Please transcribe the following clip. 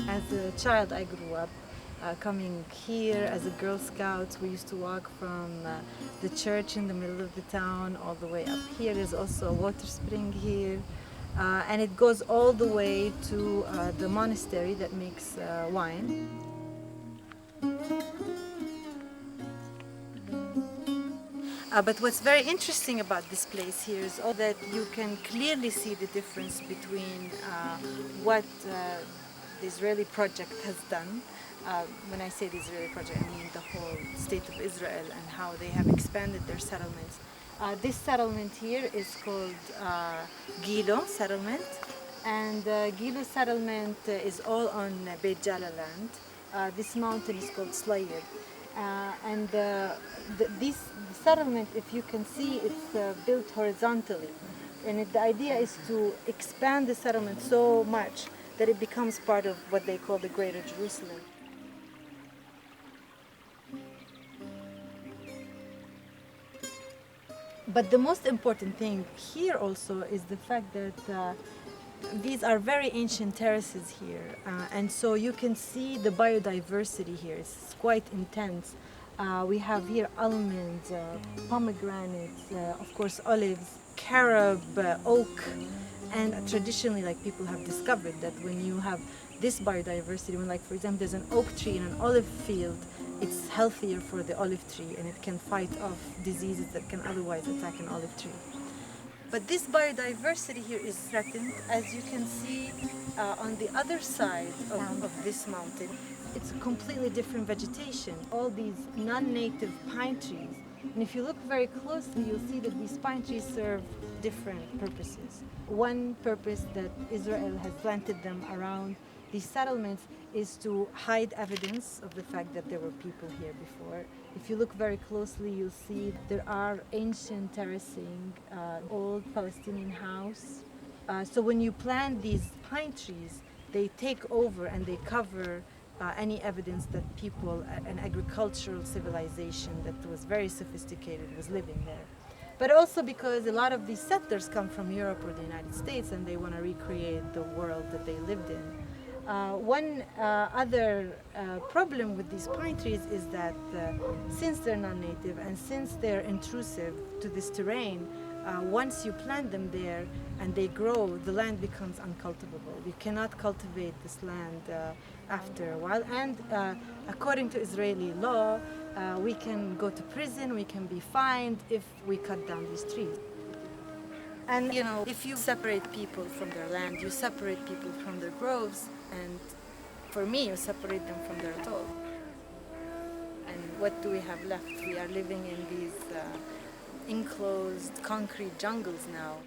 As a child, I grew up coming here as a Girl Scout. We used to walk from the church in the middle of the town all the way up here. There's also a water spring here. And it goes all the way to the monastery that makes wine. But what's very interesting about this place here is all that you can clearly see the difference between what the Israeli project has done. When I say the Israeli project, I mean the whole state of Israel and how they have expanded their settlements. This settlement here is called Gilo settlement, and Gilo settlement is all on Beit Jala land. This mountain is called Slayir. And this settlement, if you can see, it's built horizontally. And the idea is to expand the settlement so much that it becomes part of what they call the Greater Jerusalem. But the most important thing here also is the fact that these are very ancient terraces here, and so you can see the biodiversity here. It's quite intense. We have here almonds, pomegranates, of course olives, carob, oak, and traditionally, like, people have discovered that when you have this biodiversity, when, like, for example, there's an oak tree in an olive field, it's healthier for the olive tree and it can fight off diseases that can otherwise attack an olive tree. But this biodiversity here is threatened, as you can see on the other side of this mountain. It's a completely different vegetation, all these non-native pine trees. And if you look very closely, you'll see that these pine trees serve different purposes. One purpose that Israel has planted them around these settlements is to hide evidence of the fact that there were people here before. If you look very closely, you'll see there are ancient terracing, old Palestinian house. So when you plant these pine trees, they take over and they cover any evidence that people, an agricultural civilization that was very sophisticated, was living there. But also because a lot of these settlers come from Europe or the United States and they want to recreate the world that they lived in. One other problem with these pine trees is that since they're non-native and since they're intrusive to this terrain, once you plant them there and they grow, the land becomes uncultivable. You cannot cultivate this land after a while. And according to Israeli law, we can go to prison, we can be fined if we cut down these trees. And you know, if you separate people from their land, you separate people from their groves, and for me, you separate them from their atoll. And what do we have left? We are living in these enclosed concrete jungles now.